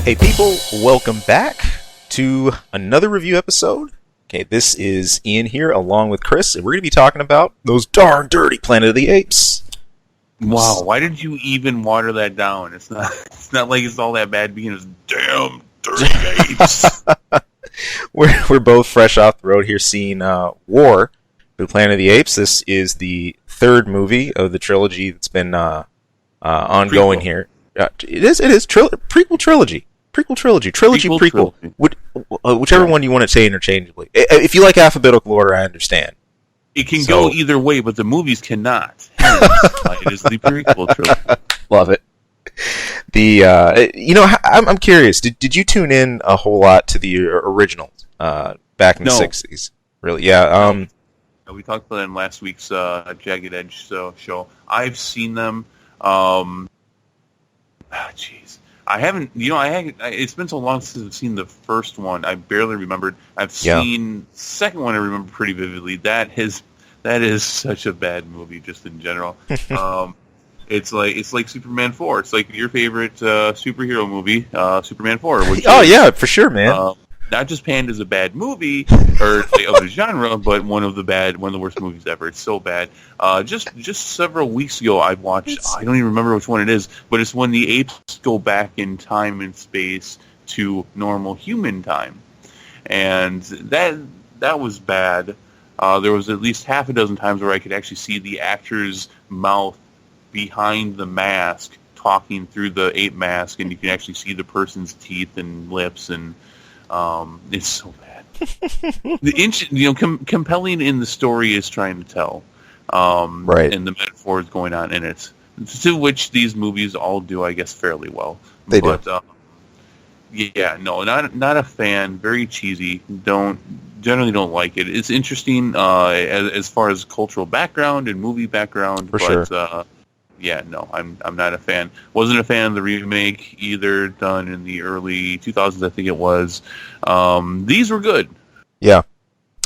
Hey people, welcome back to another review episode. Okay, this is Ian here along with Chris, and we're going to be talking about those darn dirty Planet of the Apes. Wow, why did you even water that down? It's not like it's all that bad being as damn dirty apes. We're both fresh off the road here seeing War, the Planet of the Apes. This is the third movie of the trilogy that's been ongoing Prequel. here. It is prequel trilogy. Prequel. Whichever one you want to say interchangeably. If you like alphabetical order, I understand. It can go either way, but the movies cannot. It is the prequel trilogy. Love it. I'm curious. Did you tune in a whole lot to the originals back in the 60s? Really? Yeah. We talked about that in last week's Jagged Edge show. I've seen them. Jeez. I haven't, it's been so long since I've seen the first one, I barely remembered. I've seen the second one, I remember pretty vividly. That is such a bad movie, just in general. It's like Superman 4. It's like your favorite superhero movie, Superman 4. Which yeah, for sure, man. Not just panned as a bad movie or of the genre, but one of the worst movies ever. It's so bad. Just several weeks ago, I watched. I don't even remember which one it is, but it's when the apes go back in time and space to normal human time, and that was bad. There was at least half a dozen times where I could actually see the actor's mouth behind the mask talking through the ape mask, and you can actually see the person's teeth and lips and. It's so bad. Compelling in the story is trying to tell, right, and the metaphors going on in it, to which these movies all do, I guess, fairly well. They do. Not a fan. Very cheesy. Generally don't like it. It's interesting as far as cultural background and movie background, sure. I'm not a fan. Wasn't a fan of the remake either, done in the early 2000s, I think it was. These were good. Yeah.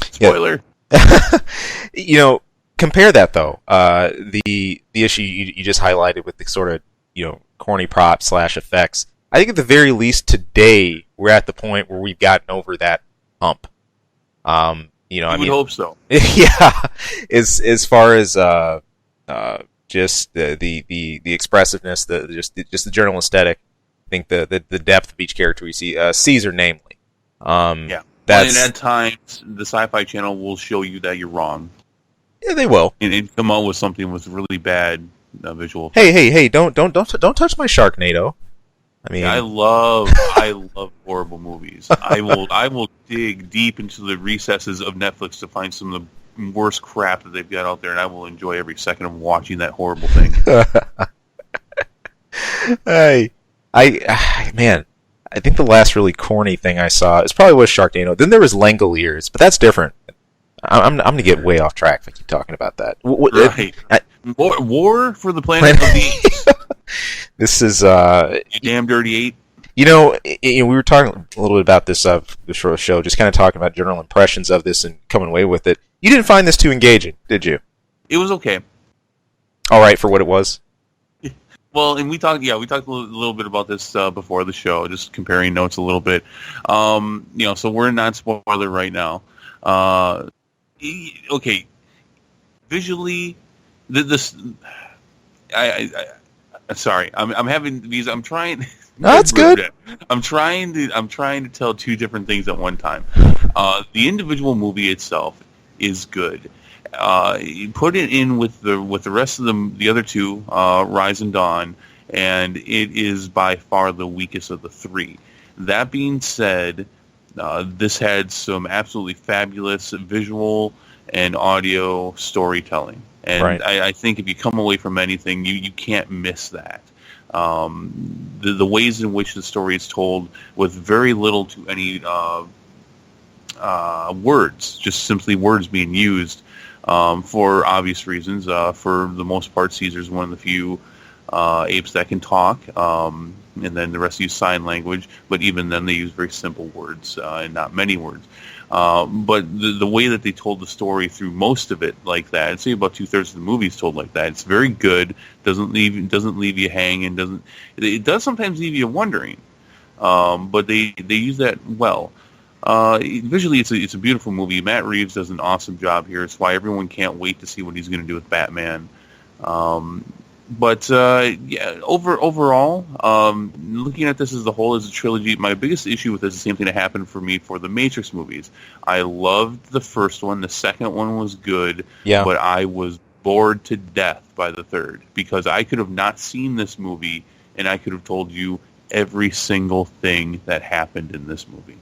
Spoiler. Yeah. Compare that though. The issue you just highlighted with the sort of corny props / effects. I think at the very least today we're at the point where we've gotten over that hump. I would hope so. Yeah. As far as just the expressiveness, just the general aesthetic. I think the depth of each character we see, Caesar namely. And at times the Sci-Fi Channel will show you that you're wrong. Yeah, they will. And come out with something with really bad visual. Hey! Don't touch my Sharknado. I mean, I love horrible movies. I will dig deep into the recesses of Netflix to find some of the worst crap that they've got out there, and I will enjoy every second of watching that horrible thing. Hey, I think the last really corny thing I saw is probably was Sharknado. Then there was Langoliers, but that's different. I'm going to get way off track if I keep talking about that. Right. War for the Planet of the Apes. This is you damn dirty ape. We were talking a little bit about this show, just kind of talking about general impressions of this and coming away with it. You didn't find this too engaging, did you? It was okay. All right for what it was. Well, and we talked a little bit about this before the show, just comparing notes a little bit. So we're not spoiler right now. Okay, visually, sorry, I'm having these. I'm trying. No, that's good. I'm trying to tell two different things at one time. The individual movie itself is good. You put it in with the rest of the other two, Rise and Dawn, and it is by far the weakest of the three. That being said, this had some absolutely fabulous visual and audio storytelling, and right. I think if you come away from anything, you can't miss that. The ways in which the story is told with very little to any words, just simply words being used for obvious reasons. For the most part, Caesar's one of the few apes that can talk, and then the rest use sign language, but even then they use very simple words and not many words. But the way that they told the story through most of it like that, I'd say about 2/3 of the movie is told like that. It's very good. Doesn't leave you hanging. It does sometimes leave you wondering. but they use that well. Visually, it's a beautiful movie. Matt Reeves does an awesome job here. It's why everyone can't wait to see what he's going to do with Batman. But yeah, overall, looking at this as a whole as a trilogy, my biggest issue with this is the same thing that happened for me for the Matrix movies. I loved the first one. The second one was good, but I was bored to death by the third because I could have not seen this movie and I could have told you every single thing that happened in this movie.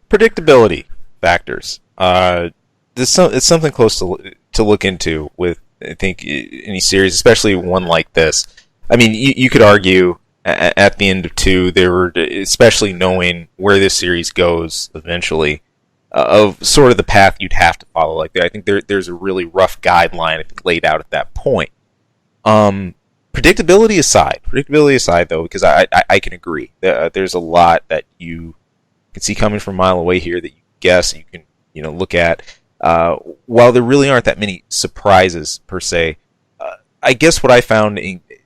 Predictability factors. It's something close to look into with, I think, any series, especially one like this. I mean, you could argue at the end of 2, there were, especially knowing where this series goes eventually, of sort of the path you'd have to follow. Like, I think there's a really rough guideline laid out at that point. Predictability aside, though, because I can agree. There's a lot that you can see coming from a mile away here that you guess, you can look at. While there really aren't that many surprises per se, I guess what I found,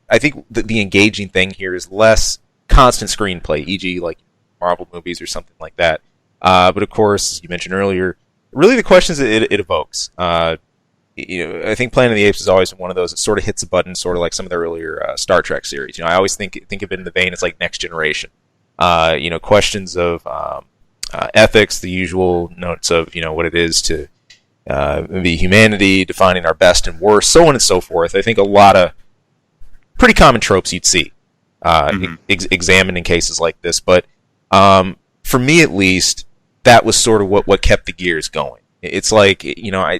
I think the engaging thing here is less constant screenplay, e.g. like Marvel movies or something like that. But of course, as you mentioned earlier, really the questions it evokes. I think Planet of the Apes is always one of those that sort of hits a button, sort of like some of the earlier Star Trek series. I always think of it in the vein, it's like Next Generation. Questions of ethics, the usual notes of what it is to be humanity, defining our best and worst, so on and so forth. I think a lot of pretty common tropes you'd see examined in cases like this. But for me, at least, that was sort of what kept the gears going. It's like I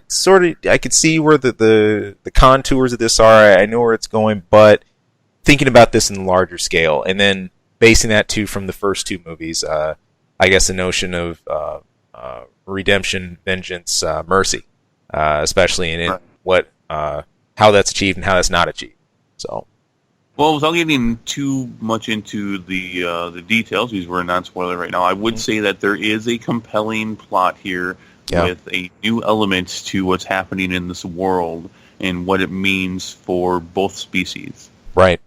could see where the contours of this are. I know where it's going, but thinking about this in the larger scale, and then basing that too from the first 2 movies, I guess the notion of redemption, vengeance, mercy, especially in what how that's achieved and how that's not achieved. So, well, without getting too much into the details, because we're a non-spoiler right now, I would say that there is a compelling plot here with a new element to what's happening in this world and what it means for both species. Right.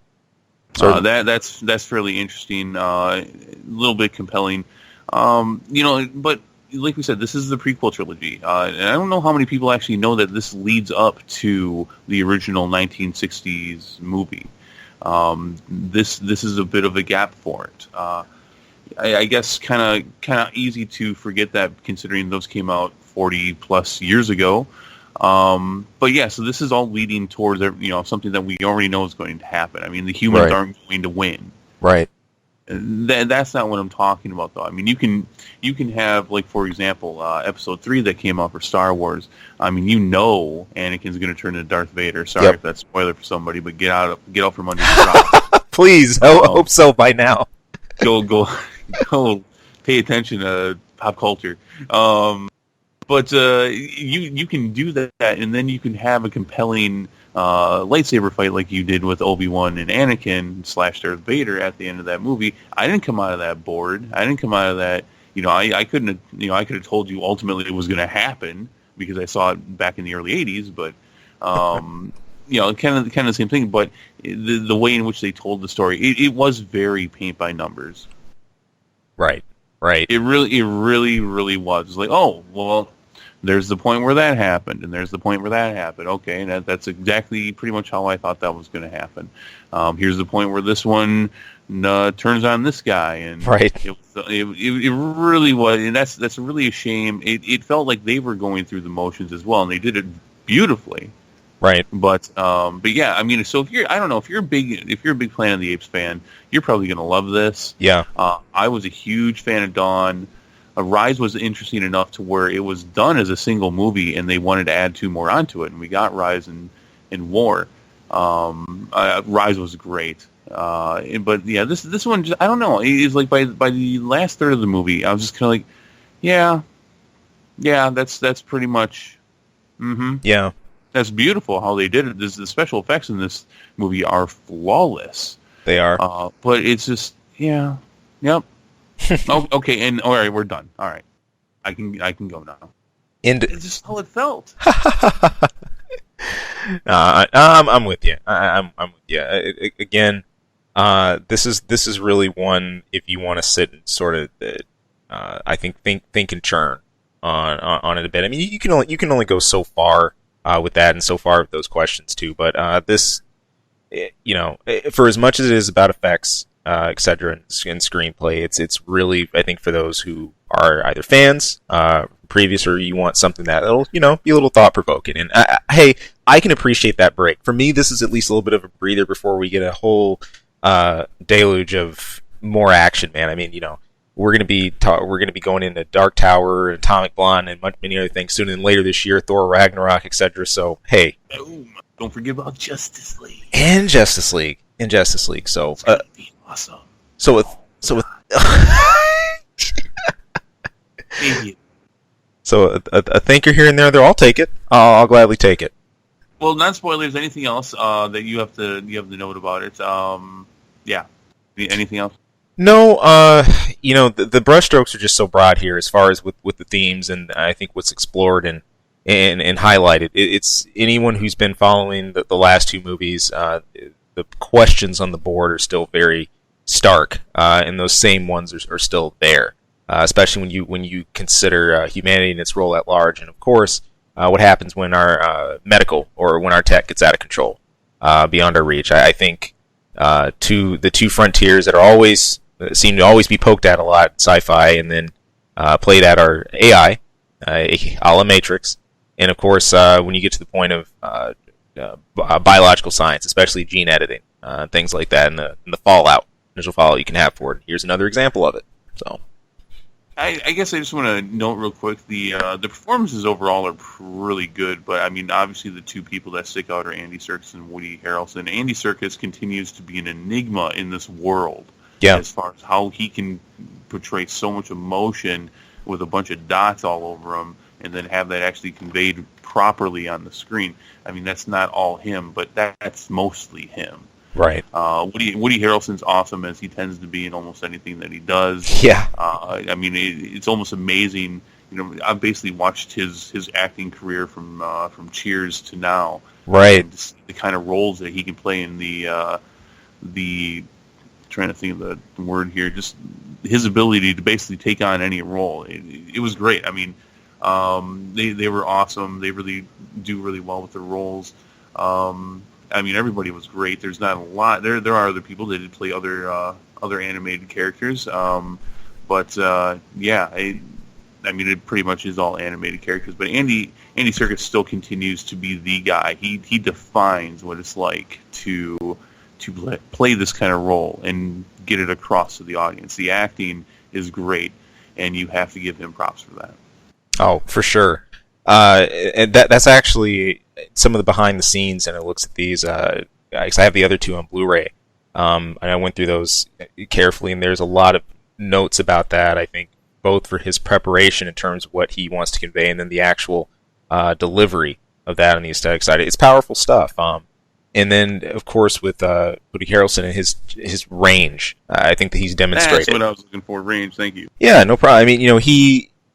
That's fairly interesting. A little bit compelling. But like we said, this is the prequel trilogy, and I don't know how many people actually know that this leads up to the original 1960s movie. This is a bit of a gap for it. I guess kind of easy to forget that, considering those came out 40 plus years ago. But yeah, so this is all leading towards something that we already know is going to happen. I mean, the humans aren't going to win. Right. That's not what I'm talking about, though. I mean, you can have, like, for example, Episode 3 that came out for Star Wars. I mean, Anakin's going to turn into Darth Vader. Sorry if that's a spoiler for somebody, but get out from under the rock. Please, I hope so by now. Go, pay attention to pop culture. But you can do that, and then you can have a compelling lightsaber fight like you did with Obi-Wan and Anakin / Darth Vader at the end of that movie. I didn't come out of that bored. I didn't come out of that. I couldn't have. I could have told you ultimately it was going to happen because I saw it back in the early '80s. But kind of the same thing. But the way in which they told the story, it was very paint by numbers. Right. It really was. It's like, oh, well, there's the point where that happened, and there's the point where that happened. Okay, and that's exactly pretty much how I thought that was going to happen. Here's the point where this one turns on this guy, and it really was, and that's really a shame. It felt like they were going through the motions as well, and they did it beautifully. Right. But yeah, I mean, so if you're a big Planet of the Apes fan, you're probably going to love this. Yeah. I was a huge fan of Dawn. Rise was interesting enough to where it was done as a single movie, and they wanted to add 2 more onto it, and we got Rise and War. Rise was great. But yeah, this one, just, I don't know. It's like by the last third of the movie, I was just kind of like, yeah, that's pretty much. Mm-hmm. Yeah. That's beautiful how they did it. The special effects in this movie are flawless. They are. But it's just, yeah. Yep. Oh, okay, and all right, we're done. All right. I can go now. And it's just how it felt. I'm with you. I'm with you. Again, This is really one if you want to sit and sort of, I think and churn on it a bit. I mean, you can only go so far with that, and so far with those questions too. But this, for as much as it is about effects, etc., and screenplay, it's really, I think, for those who are either fans, previous, or you want something that'll be a little thought provoking. And hey, I can appreciate that break. For me, this is at least a little bit of a breather before we get a whole deluge of more action, man. I mean, we're gonna be going into Dark Tower, Atomic Blonde, and many other things soon. And later this year, Thor Ragnarok, etc. So hey, boom! Don't forget about Justice League and Justice League. So it's gonna be awesome. So with Thank you. So a thinker here and there, I'll take it. I'll gladly take it. Well, non spoilers. Anything else that you have to note about it? Yeah. Anything else? No. The brushstrokes are just so broad here as far as with the themes, and I think what's explored and highlighted. It's anyone who's been following the last two movies. The questions on the board are still very stark, and those same ones are still there. Especially when you consider humanity and its role at large, and of course, what happens when our medical or when our tech gets out of control, beyond our reach. I think the two frontiers that are always seem to always be poked at a lot, sci-fi, and then played at our AI, a la Matrix, and of course, when you get to the point of biological science, especially gene editing, things like that, and the initial fallout you can have for it. Here's another example of it. So. I guess I just want to note real quick the performances overall are really good, but I mean obviously the two people that stick out are Andy Serkis and Woody Harrelson. Andy Serkis continues to be an enigma in this world, as far as how he can portray so much emotion with a bunch of dots all over him, and then have that actually conveyed properly on the screen. I mean that's not all him, but that's mostly him. Right. Woody Harrelson's awesome, as he tends to be in almost anything that he does. Yeah. I mean, it's almost amazing. I've basically watched his acting career from Cheers to now. Right. The kind of roles that he can play in the trying to think of the word here, just his ability to basically take on any role. It was great. I mean, they were awesome. They really do really well with their roles. I mean, everybody was great. There's not a lot. There are other people that did play other animated characters, but yeah, I mean, it pretty much is all animated characters. But Andy Serkis still continues to be the guy. He defines what it's like to play this kind of role and get it across to the audience. The acting is great, and you have to give him props for that. Oh, for sure. And that's actually some of the behind the scenes, and it looks at these. Because I have the other two on Blu-ray, and I went through those carefully, and there's a lot of notes about that. I think both for his preparation in terms of what he wants to convey, and then the actual delivery of that on the aesthetic side. It's powerful stuff. And then, of course, with Woody Harrelson and his range, I think that he's demonstrated. That's what I was looking for. Range. Thank you. Yeah, no problem. I mean,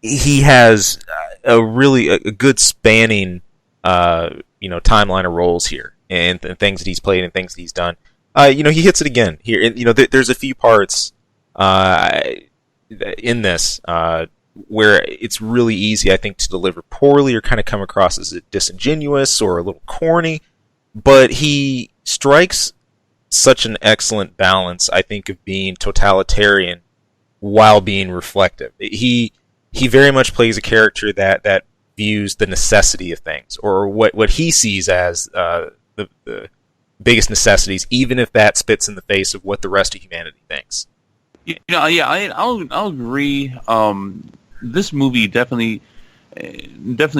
he has a really good spanning timeline of roles here, and things that he's played and things that he's done. He hits it again here. And, there's a few parts in this where it's really easy, I think, to deliver poorly or kind of come across as disingenuous or a little corny. But he strikes such an excellent balance, I think, of being totalitarian while being reflective. He very much plays a character that views the necessity of things, or what he sees as the biggest necessities, even if that spits in the face of what the rest of humanity thinks. I'll agree. This movie definitely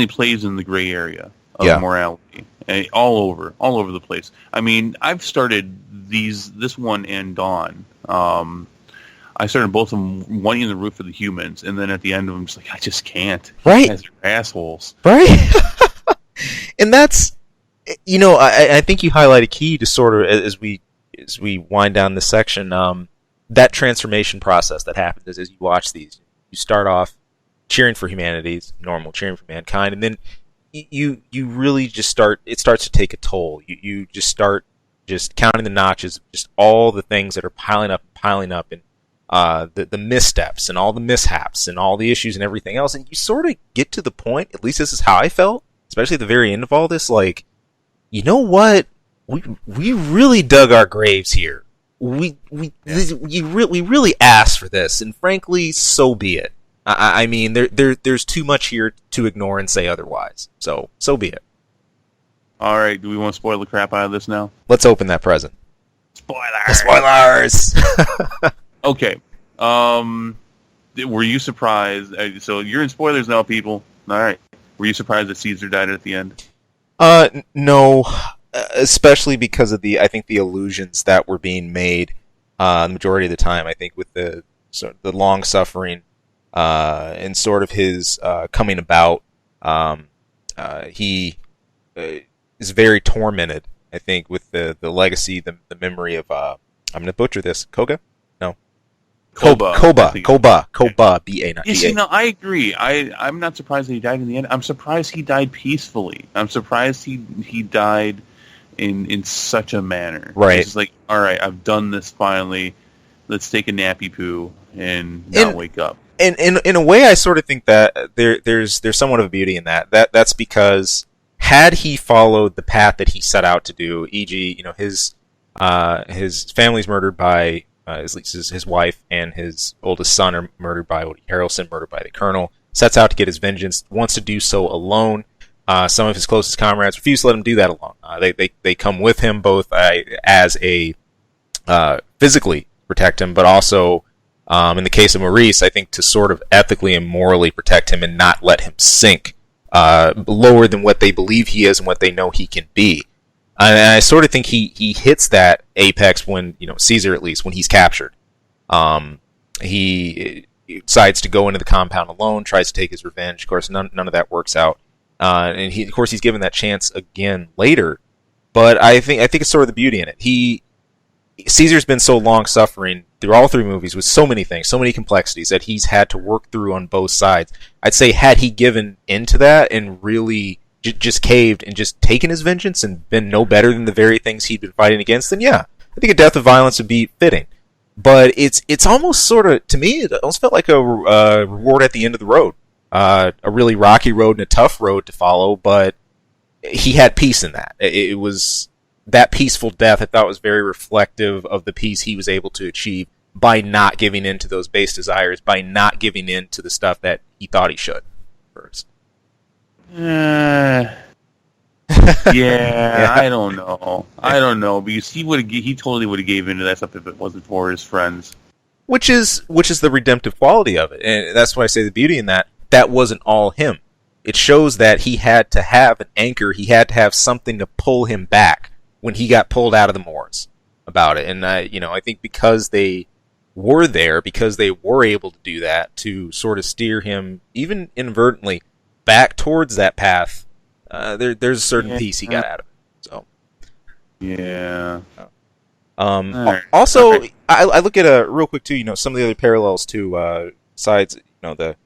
plays in the gray area of morality, all over the place. I mean, I've started this one and Dawn. I started both of them, one in the roof of the humans, and then at the end of them, just like, I just can't. Right. You guys are assholes. Right. And that's, I think you highlight a key to sort of, as we wind down this section, that transformation process that happens as you watch these. You start off cheering for humanity's normal, cheering for mankind, and then you really just it starts to take a toll. You just start just counting the notches, just all the things that are piling up, and the missteps and all the mishaps and all the issues and everything else. And you sort of get to the point, at least this is how I felt, especially at the very end of all this, like, you know what? We really dug our graves here. We really asked for this, and frankly, so be it. I mean, there's too much here to ignore and say otherwise. So be it. All right, do we want to spoil the crap out of this now? Let's open that present. Spoilers! Okay. Were you surprised? So you're in spoilers now, people. All right. Were you surprised that Caesar died at the end? No. Especially because of I think the illusions that were being made the majority of the time. I think with the long suffering and sort of his coming about, he is very tormented. I think with the legacy, the memory of I'm going to butcher this. Koga? No. Koba, B-A, not You see, G-A. no, I agree. I'm not surprised that he died in the end. I'm surprised he died peacefully. I'm surprised he died in such a manner. Right. It's like, all right, I've done this finally. Let's take a nappy poo and not wake up. And in a way, I sort of think that there's somewhat of a beauty in that. That's because had he followed the path that he set out to do, e.g., his family's murdered by at least his wife and his oldest son are murdered by Woody Harrelson, murdered by the Colonel, sets out to get his vengeance, wants to do so alone. Some of his closest comrades refuse to let him do that alone. They come with him both as a physically protect him, but also in the case of Maurice, I think to sort of ethically and morally protect him and not let him sink lower than what they believe he is and what they know he can be. And I sort of think he hits that apex when, Caesar at least, when he's captured. He decides to go into the compound alone, tries to take his revenge. Of course, none of that works out. And he's given that chance again later. But I think it's sort of the beauty in it. Caesar's been so long suffering through all three movies with so many things, so many complexities that he's had to work through on both sides. I'd say had he given into that and really just caved and just taken his vengeance and been no better than the very things he'd been fighting against, then yeah, I think a death of violence would be fitting. But it's almost sort of, to me, it almost felt like a reward at the end of the road. A really rocky road and a tough road to follow, but he had peace in that. It was that peaceful death I thought was very reflective of the peace he was able to achieve by not giving in to those base desires, by not giving in to the stuff that he thought he should first. Yeah, I don't know because he totally would have gave into that stuff if it wasn't for his friends. Which is the redemptive quality of it, and that's why I say the beauty in that wasn't all him. It shows that he had to have an anchor, he had to have something to pull him back when he got pulled out of the moors about it. And I think because they were there, because they were able to do that to sort of steer him, even inadvertently, back towards that path, there's a certain peace he got out of it. So, yeah. Also, right. I look at real quick too. Some of the other parallels to sides. The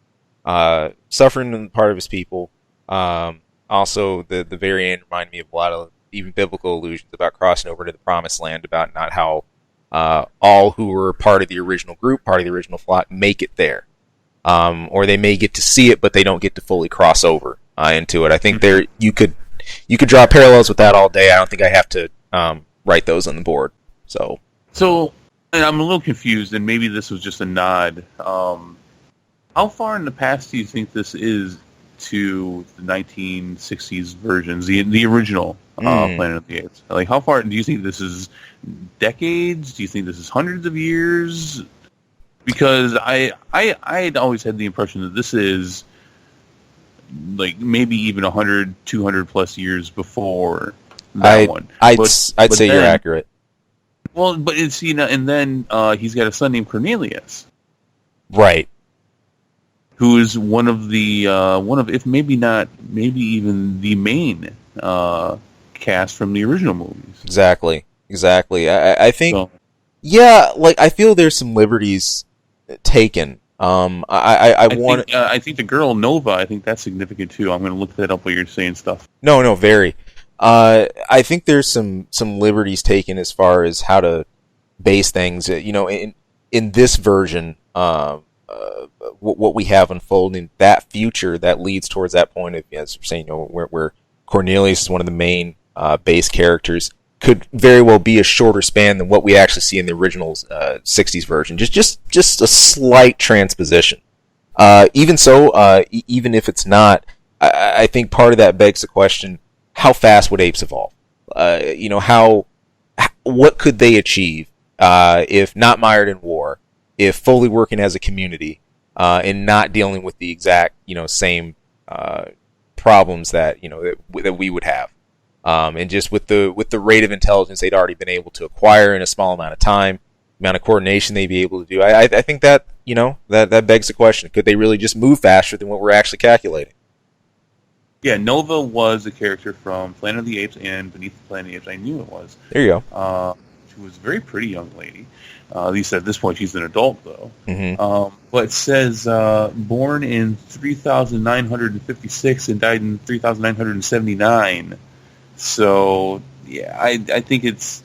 suffering on the part of his people. Also, the very end reminded me of a lot of even biblical allusions about crossing over to the promised land, about not how all who were part of the original group, part of the original flock, make it there. Or they may get to see it, but they don't get to fully cross over into it. I think you could draw parallels with that all day. I don't think I have to write those on the board. So I'm a little confused, and maybe this was just a nod. How far in the past do you think this is to the 1960s versions, the original Planet of the Apes? Like, how far do you think this is? Decades? Do you think this is hundreds of years? Because I had always had the impression that this is like maybe even 100, 200 plus years before that one. I'd say you're accurate. Well, but it's and then he's got a son named Cornelius, right? Who is one of if maybe not, maybe even the main cast from the original movies. Exactly. I think, so. Yeah, like I feel there's some liberties taken. I think the girl Nova. I think that's significant too. I'm going to look that up while you're saying stuff. No, very. I think there's some liberties taken as far as how to base things. In this version, what we have unfolding, that future that leads towards that point of, as you're saying, where Cornelius is one of the main base characters, could very well be a shorter span than what we actually see in the original '60s version. Just a slight transposition. Even so, even if it's not, I think part of that begs the question: how fast would apes evolve? What could they achieve if not mired in war, if fully working as a community, and not dealing with the exact same problems that that we would have, and just with the rate of intelligence they'd already been able to acquire in a small amount of time, amount of coordination they'd be able to do. I think that that begs the question: could they really just move faster than what we're actually calculating? Yeah, Nova was a character from Planet of the Apes and Beneath the Planet of the Apes. I knew it was. There you go. She was a very pretty young lady. At least at this point, she's an adult, though. Mm-hmm. But it says born in 3,956 and died in 3,979. So, yeah, I think it's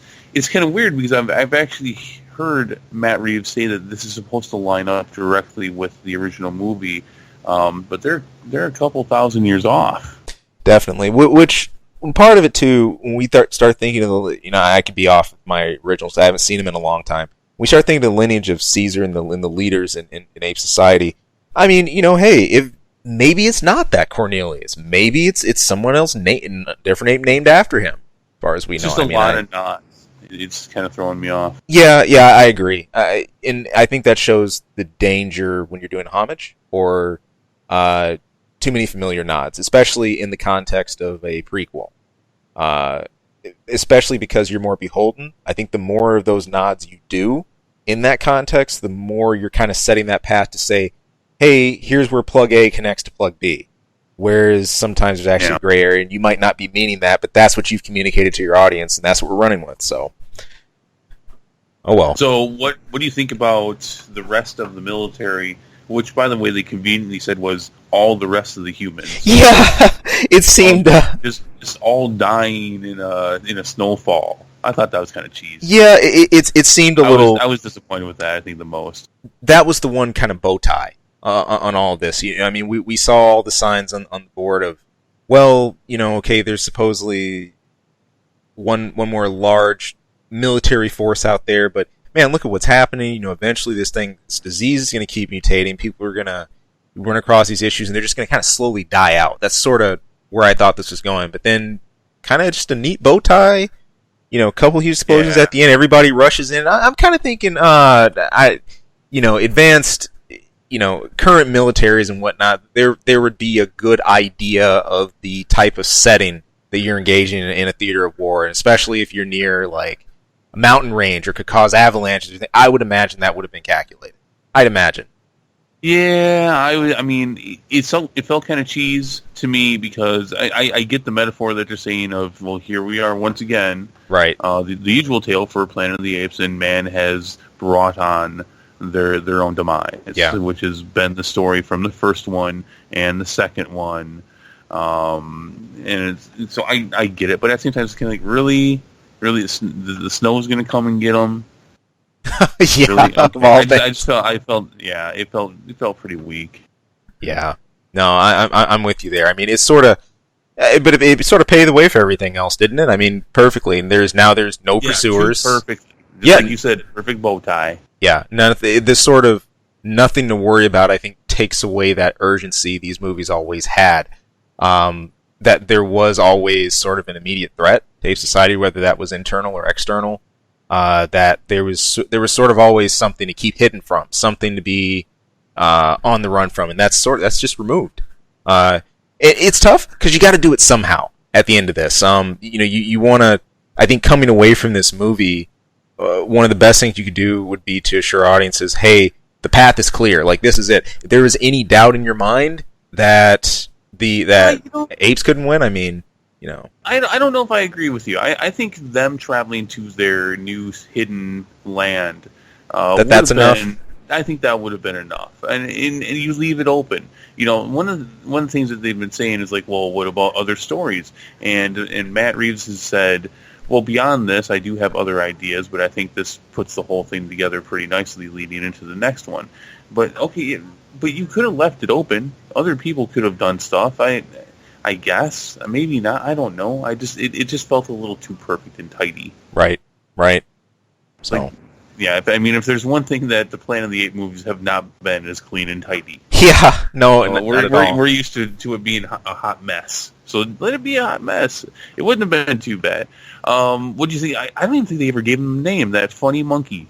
kind of weird because I've actually heard Matt Reeves say that this is supposed to line up directly with the original movie, but they're a couple thousand years off. Definitely, which part of it too, when we start thinking of I could be off my originals. I haven't seen them in a long time. We start thinking of the lineage of Caesar and the leaders in ape society. I mean, hey, if maybe it's not that Cornelius, maybe it's someone else, a different ape named after him. As far as we know, Just a lot of knots. It's kind of throwing me off. Yeah, I agree. And I think that shows the danger when you're doing homage or too many familiar nods, especially in the context of a prequel. Especially because you're more beholden. I think the more of those nods you do in that context, the more you're kind of setting that path to say, hey, here's where plug A connects to plug B. Whereas sometimes there's actually a gray area, and you might not be meaning that, but that's what you've communicated to your audience, and that's what we're running with. So, oh well. So what do you think about the rest of the military, which, by the way, they conveniently said was all the rest of the humans? Yeah, it seemed just all dying in a snowfall. I thought that was kind of cheesy. Yeah, it seemed a little. I was disappointed with that. I think the most. That was the one kind of bow tie on all of this. I mean, we saw all the signs on the board of, well, okay, there's supposedly one more large military force out there, but man, look at what's happening. Eventually this disease is going to keep mutating. People are going to run across these issues, and they're just going to kind of slowly die out. That's sort of where I thought this was going. But then, kind of just a neat bow tie. A couple huge explosions at the end. Everybody rushes in. I'm kind of thinking, advanced, current militaries and whatnot. There would be a good idea of the type of setting that you're engaging in a theater of war, and especially if you're near like a mountain range or could cause avalanches. I would imagine that would have been calculated. I'd imagine. Yeah, I mean, it felt kind of cheese to me because I get the metaphor that they're saying of, well, here we are once again. Right. The usual tale for Planet of the Apes, and man has brought on their own demise, which has been the story from the first one and the second one. And so I get it, but at the same time, it's kind of like, really, the snow is going to come and get them. Yeah, really? Okay. It felt pretty weak. Yeah, no, I'm with you there. I mean, it's sort of, but it sort of paved the way for everything else, didn't it? I mean, perfectly. And there's no pursuers. Perfect. Just like you said, perfect bow tie. Yeah, this sort of nothing to worry about. I think takes away that urgency these movies always had. That there was always sort of an immediate threat to ape society, whether that was internal or external. That there was sort of always something to keep hidden from, something to be on the run from, and that's just removed. It's tough because you got to do it somehow at the end of this. You want to. I think coming away from this movie, one of the best things you could do would be to assure audiences, hey, the path is clear. Like, this is it. If there is any doubt in your mind that apes couldn't win, I mean, I don't know if I agree with you. I think them traveling to their new hidden land that's enough. I think that would have been enough, and you leave it open. One of the things that they've been saying is like, well, what about other stories? And Matt Reeves has said, well, beyond this, I do have other ideas, but I think this puts the whole thing together pretty nicely, leading into the next one. But okay, but you could have left it open. Other people could have done stuff. I guess maybe not. I don't know. It just felt a little too perfect and tidy. Right. So. Like, yeah, if there's one thing that the Planet of the Apes movies have not been is clean and tidy. Yeah, no, not at all. We're used to it being a hot mess. So let it be a hot mess. It wouldn't have been too bad. What do you think? I don't even think they ever gave him a name. That funny monkey.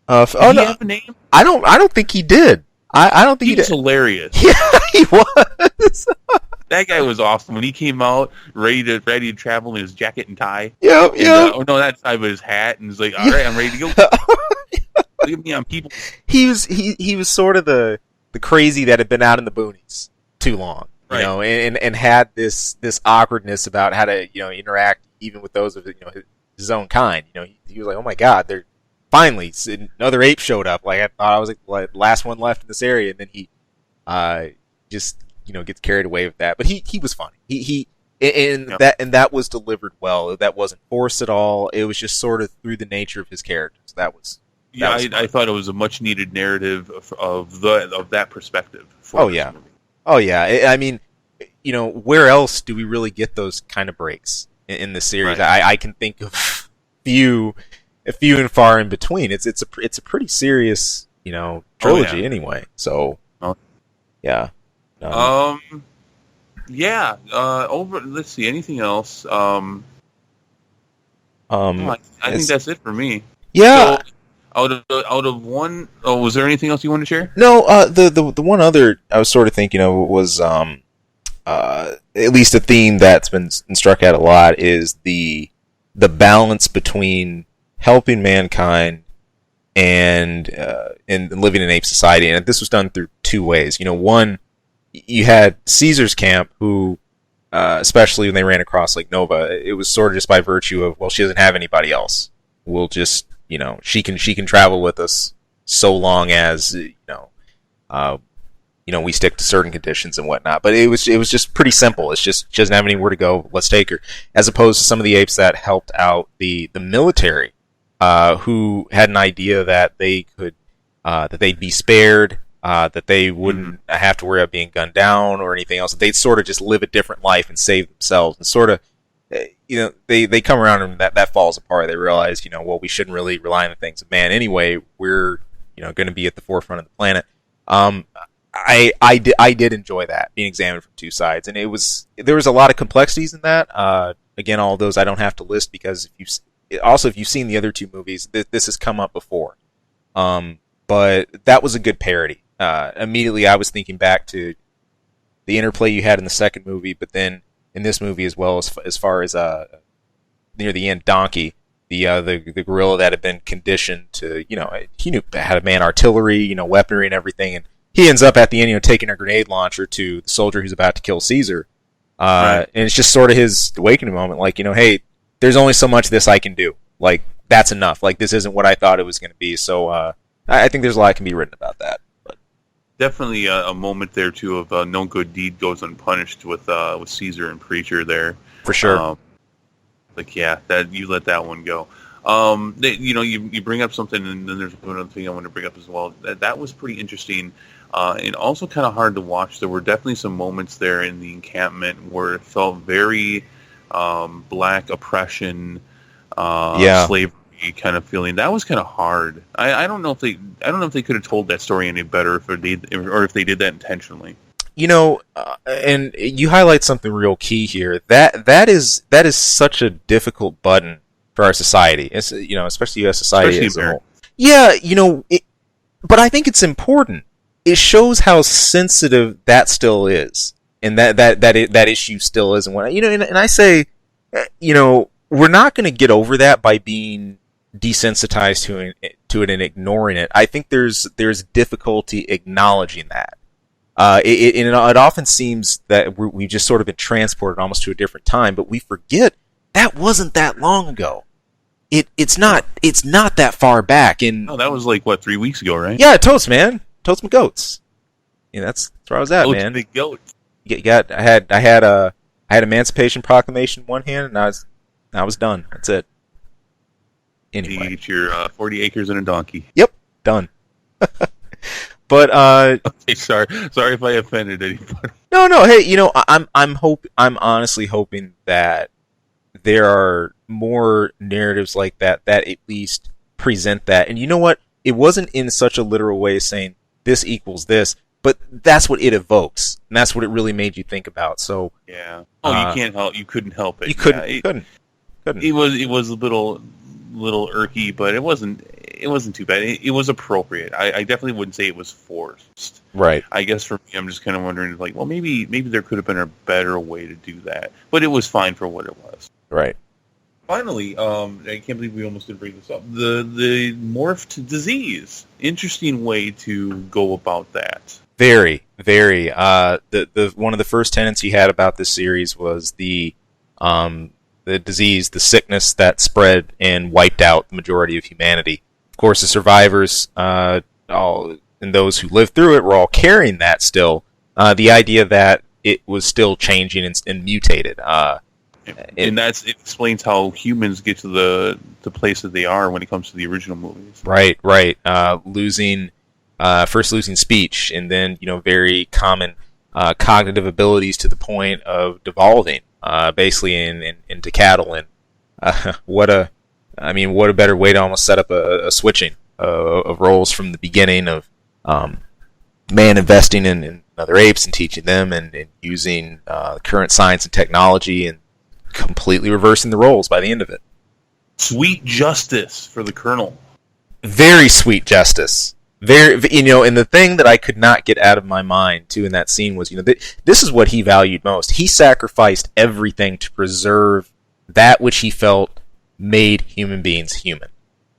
Did he have a name? I don't think he did. I don't think he did. He was hilarious. Yeah, he was. That guy was awesome when he came out ready to travel in his jacket and tie. Yep. Oh no, that tie, but his hat, and he's like, "All right, I'm ready to go." Look at me on people. He was sort of the crazy that had been out in the boonies too long, right. and had this awkwardness about how to interact even with those of his own kind. He was like, oh my god, they're finally another ape showed up. Like I thought I was like last one left in this area, and then he just gets carried away with that. But he was funny. That was delivered well. That wasn't forced at all. It was just sort of through the nature of his characters. I thought it was a much needed narrative of that perspective. Oh yeah. I mean, where else do we really get those kind of breaks in the series? Right. I can think of few and far in between. It's a pretty serious trilogy anyway. So yeah. Yeah. Let's see. Anything else? I think that's it for me. Yeah. So, out of one, was there anything else you wanted to share? No. The one other I was sort of thinking of was at least a theme that's been struck at a lot is the balance between helping mankind and living in ape society, and this was done through two ways. One, you had Caesar's camp, who, especially when they ran across Lake Nova, it was sort of just by virtue of, well, she doesn't have anybody else. We'll just, she can travel with us so long as, we stick to certain conditions and whatnot. But it was just pretty simple. It's just, she doesn't have anywhere to go. Let's take her. As opposed to some of the apes that helped out the military, who had an idea that they could, that they'd be spared, that they wouldn't have to worry about being gunned down or anything else. They'd sort of just live a different life and save themselves, and sort of, they come around and that falls apart. They realize, well, we shouldn't really rely on the things of man anyway. We're, going to be at the forefront of the planet. I did enjoy that being examined from two sides, and there was a lot of complexities in that. Again, all those I don't have to list because if you've seen the other two movies, this has come up before. But that was a good parody. Immediately I was thinking back to the interplay you had in the second movie, but then in this movie as well, as far as near the end, Donkey, the gorilla that had been conditioned to, he knew had a man artillery, weaponry and everything, and he ends up at the end, taking a grenade launcher to the soldier who's about to kill Caesar. Right. And it's just sort of his awakening moment, like, hey, there's only so much of this I can do. Like, that's enough. Like, this isn't what I thought it was going to be. So I think there's a lot that can be written about that. But definitely a moment there too of no good deed goes unpunished with Caesar and Preacher there. For sure. That you let that one go. You bring up something, and then there's another thing I want to bring up as well. That was pretty interesting, and also kind of hard to watch. There were definitely some moments there in the encampment where it felt very black oppression, slavery kind of feeling. That was kind of hard. I don't know if they could have told that story any better if they did that intentionally. And you highlight something real key here. That is such a difficult button for our society. It's, especially U.S. society as a whole. Yeah, but I think it's important. It shows how sensitive that still is, and that issue still is. And and I say, we're not going to get over that by being desensitized to it and ignoring it. I think there's difficulty acknowledging that. It often seems that we've just sort of been transported almost to a different time, but we forget that wasn't that long ago. it's not that far back. And Oh, that was like what, 3 weeks ago, right? yeah, totes, man, totes my goats. Yeah, that's where I was at, man. The goat. I had Emancipation Proclamation in one hand, and I was done. That's it. Anyway, You get your 40 acres and a donkey. yep, done. But Okay, sorry if I offended anybody. no. Hey, I'm honestly hoping that there are more narratives like that at least present that. And you know what? It wasn't in such a literal way saying this equals this, but that's what it evokes, and that's what it really made you think about. So Yeah. Oh, you can't help. You couldn't help it. you couldn't. It was a little irky, but it wasn't too bad. It was appropriate. I definitely wouldn't say it was forced. Right. I guess for me, I'm just kind of wondering, like, well, maybe there could have been a better way to do that, but it was fine for what it was. Right. Finally, I can't believe we almost didn't bring this up. The morphed disease. Interesting way to go about that. Very, very. The one of the first tenets he had about this series was the disease, the sickness that spread and wiped out the majority of humanity. Of course, the survivors, all and those who lived through it, were all carrying that still. The idea that it was still changing and mutated. And it explains how humans get to the place that they are when it comes to the original movies. Right. First losing speech, and then very common cognitive abilities to the point of devolving, basically into cattle. And what a better way to almost set up a switching of roles from the beginning of man investing in other apes and teaching them and using current science and technology and completely reversing the roles by the end of it. Sweet justice for the Colonel. Very sweet justice. Very, and the thing that I could not get out of my mind too in that scene was, this is what he valued most. He sacrificed everything to preserve that which he felt made human beings human.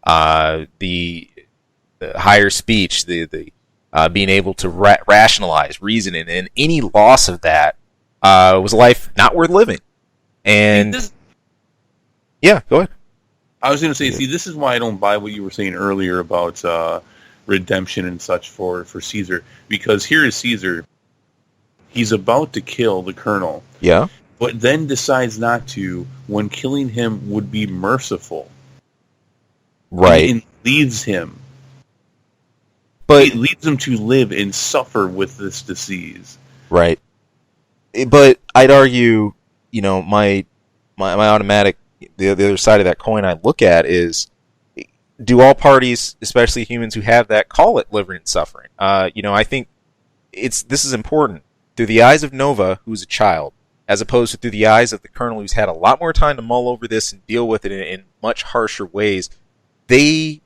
The higher speech, the being able to rationalize, reason, and any loss of that was a life not worth living. And yeah, go ahead. I was going to say, this is why I don't buy what you were saying earlier about redemption and such for Caesar, because here is Caesar. He's about to kill the Colonel. Yeah. But then decides not to when killing him would be merciful. Right. And leaves him. But it leads him to live and suffer with this disease. Right. But I'd argue, my automatic, the other side of that coin I look at is, do all parties, especially humans who have that, call it living and suffering? I think this is important. Through the eyes of Nova, who's a child, as opposed to through the eyes of the Colonel, who's had a lot more time to mull over this and deal with it in much harsher ways, they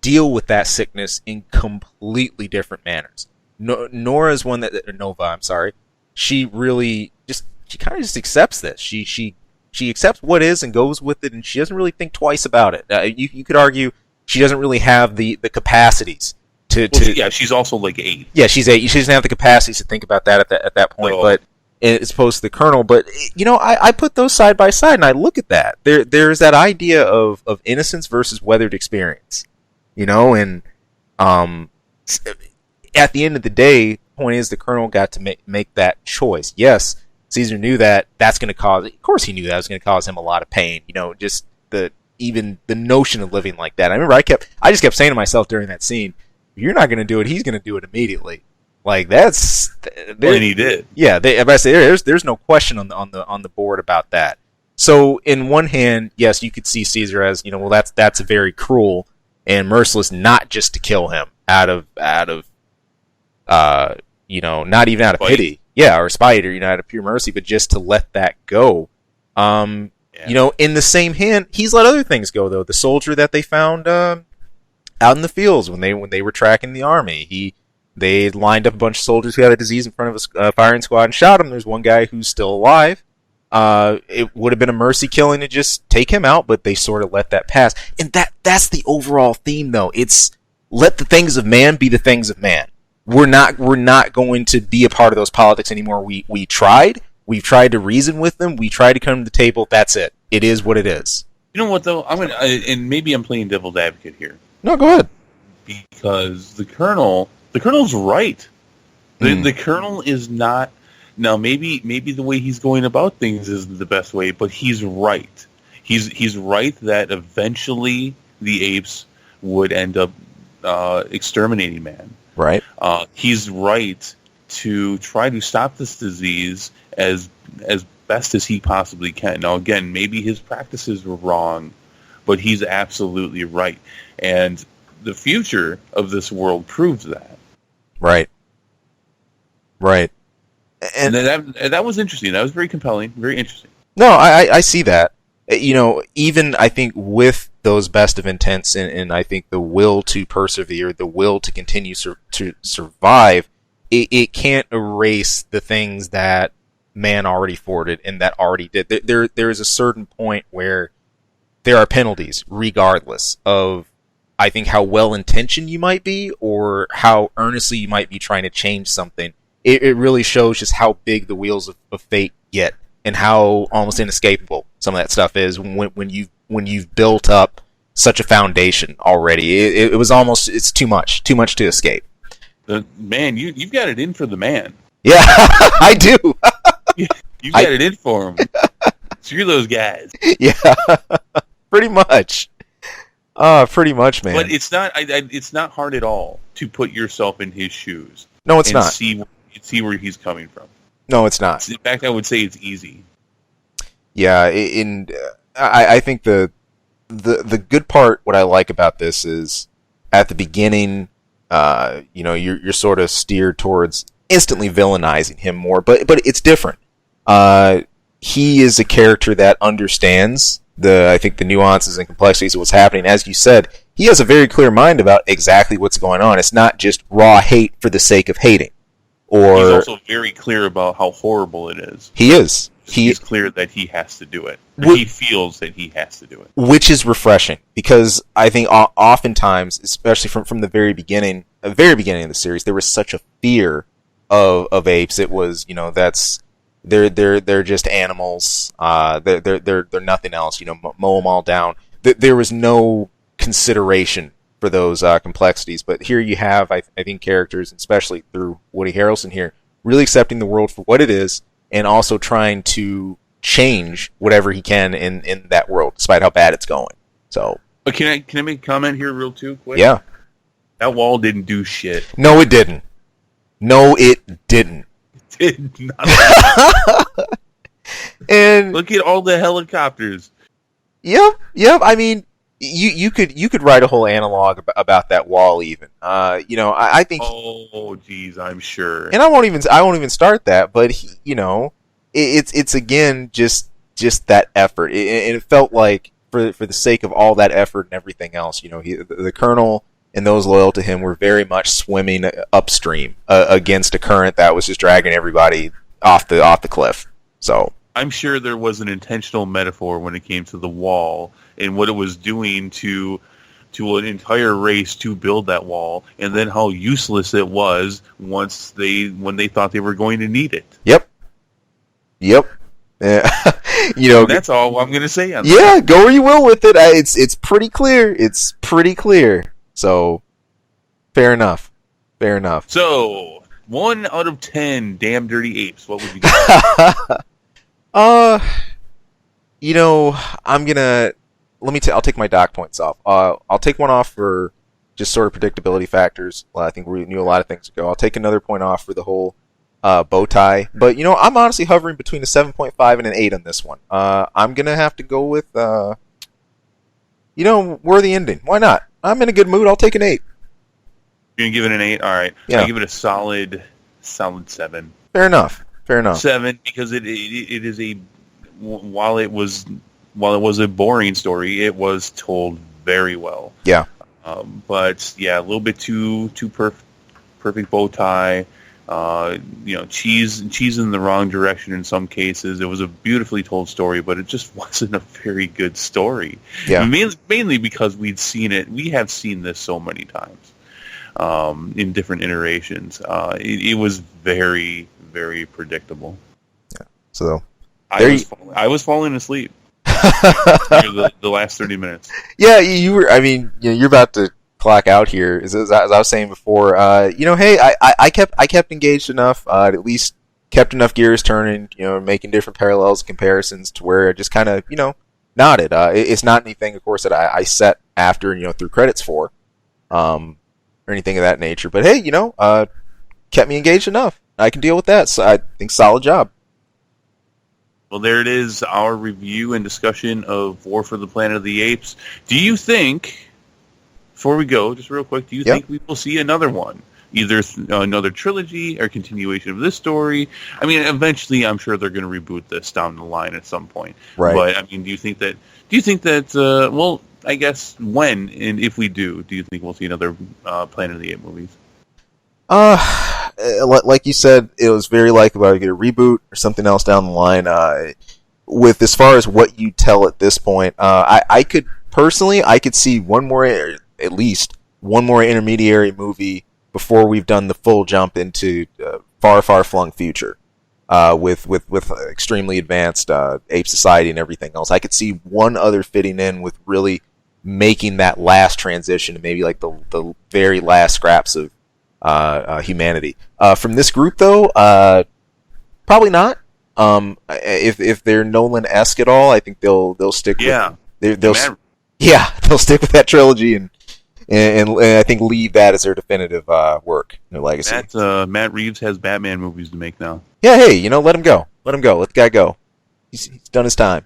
deal with that sickness in completely different manners. Nora's one that Nova, I'm sorry, she really she kind of just accepts this. She accepts what is and goes with it, and she doesn't really think twice about it. You could argue she doesn't really have the capacities to. Yeah, she's also like 8. Yeah, she's 8. She doesn't have the capacities to think about that at that point. But as opposed to the Colonel, but I put those side by side and I look at that. There's that idea of innocence versus weathered experience. And at the end of the day, the point is the Colonel got to make that choice. Yes, Caesar knew that's going to cause. Of course, he knew that was going to cause him a lot of pain. Just even the notion of living like that. I remember I just kept saying to myself during that scene, if you're not going to do it, he's going to do it immediately. Like that's. And he did. Yeah, I say there's no question on the board about that. So in one hand, yes, you could see Caesar as well. That's very cruel and merciless, not just to kill him out of not even out of pity. Yeah, or spite, or out of pure mercy, but just to let that go. In the same hand, he's let other things go though. The soldier that they found out in the fields when they were tracking the army, they lined up a bunch of soldiers who had a disease in front of a firing squad and shot him. There's one guy who's still alive. It would have been a mercy killing to just take him out, but they sort of let that pass. And that's the overall theme though. It's let the things of man be the things of man. We're not going to be a part of those politics anymore. We've tried to reason with them. We tried to come to the table. That's it. It is what it is. You know what though? And maybe I'm playing devil's advocate here No, go ahead. because the Colonel's right. The Colonel is not. Now, maybe the way he's going about things isn't the best way, but he's right. He's right that eventually the apes would end up exterminating man. Right. He's right to try to stop this disease as best as he possibly can. Now, again, maybe his practices were wrong, but he's absolutely right. And the future of this world proves that. Right. Right. And that was interesting. That was very compelling, very interesting. No, I see that. Even I think with those best of intents and I think the will to persevere, the will to continue to survive, it can't erase the things that man already forwarded and that already did. There is a certain point where there are penalties, regardless of, I think, how well-intentioned you might be or how earnestly you might be trying to change something. It really shows just how big the wheels of fate get and how almost inescapable some of that stuff is when you've built up such a foundation already. It was almost, it's too much to escape. Man, you've got it in for the man. Yeah, I do. You've got it in for him. Screw those guys. Yeah, pretty much. Pretty much, man. But it's not hard at all to put yourself in his shoes. No, it's not. See where he's coming from. No, it's not. In fact, I would say it's easy. Yeah, I think the good part, what I like about this is at the beginning, you're sort of steered towards instantly villainizing him more, but it's different. He is a character that understands I think the nuances and complexities of what's happening. As you said, he has a very clear mind about exactly what's going on. It's not just raw hate for the sake of hating. He's also very clear about how horrible it is. He is. He's clear that he has to do it. He feels that he has to do it. Which is refreshing, because I think oftentimes, especially from the very beginning of the series, there was such a fear of apes. It was, they're just animals. They're nothing else. Mow them all down. There was no consideration for those complexities. But here you have, I think, characters, especially through Woody Harrelson here, really accepting the world for what it is, and also trying to change whatever he can in that world, despite how bad it's going. So, but can I make a comment here real quick? Yeah. That wall didn't do shit. No, it didn't. It did not. And look at all the helicopters. Yep. I mean, you could write a whole analog about that wall even. I think. Oh, geez, I'm sure. And I won't even start that, but it's again just that effort. It felt like for the sake of all that effort and everything else, the Colonel and those loyal to him were very much swimming upstream against a current that was just dragging everybody off the cliff. So I'm sure there was an intentional metaphor when it came to the wall and what it was doing to an entire race to build that wall, and then how useless it was when they thought they were going to need it. Yep. That's all I'm going to say on that. Yeah, go where you will with it. It's pretty clear. So, fair enough. So, 1 out of 10 damn dirty apes. What would you give? I'll take my doc points off. I'll take one off for just sort of predictability factors. Well, I think we knew a lot of things ago. I'll take another point off for the whole bow tie. But, I'm honestly hovering between a 7.5 and an 8 on this one. I'm going to have to go with, worthy ending. Why not? I'm in a good mood. I'll take an 8. You're going to give it an 8? All right. Yeah. I'll give it a solid 7. Fair enough. 7, because it is while it was a boring story, it was told very well. Yeah. But yeah, a little bit too perfect bow tie. Cheese in the wrong direction in some cases. It was a beautifully told story, but it just wasn't a very good story. Yeah. Mainly because we have seen this so many times in different iterations. It was very, very predictable. Yeah. So I was falling asleep. The last 30 minutes. Yeah, you were. I mean, you're about to clock out here. As I was saying before, hey, I kept engaged enough. At least kept enough gears turning. Making different parallels, comparisons to where I just kind of nodded. It's not anything, of course, that I set after and through credits for, or anything of that nature. But hey, kept me engaged enough. I can deal with that. So I think solid job. Well, there it is, our review and discussion of War for the Planet of the Apes. Do you think, before we go, just real quick, do you think we will see another one? Either another trilogy or continuation of this story? I mean, eventually, I'm sure they're going to reboot this down the line at some point. Right. But, I mean, do you think that, well, I guess when, and if we do you think we'll see another Planet of the Apes movies? Like you said, it was very likely to get a reboot or something else down the line. With as far as what you tell at this point, I could see at least one more intermediary movie before we've done the full jump into far flung future. With extremely advanced ape society and everything else, I could see one other fitting in with really making that last transition to maybe like the very last scraps of humanity. From this group, though, probably not. If they're Nolan-esque at all, I think they'll stick. Yeah, they'll stick with that trilogy and I think leave that as their definitive work, their legacy. Matt Reeves has Batman movies to make now. Yeah, hey, let him go. Let the guy go. He's done his time.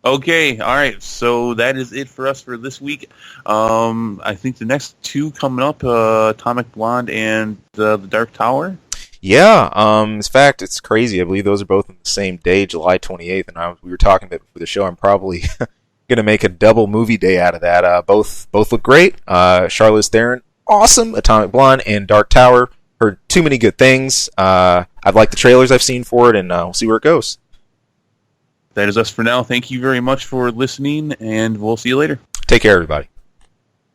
Okay, all right. So that is it for us for this week. I think the next two coming up, Atomic Blonde and The Dark Tower. Yeah. In fact, it's crazy. I believe those are both on the same day, July 28th, and we were talking about it before the show. I'm probably going to make a double movie day out of that. Both look great. Charlize Theron, awesome. Atomic Blonde and Dark Tower. Heard too many good things. I've liked the trailers I've seen for it, and we'll see where it goes. That is us for now. Thank you very much for listening, and we'll see you later. Take care, everybody.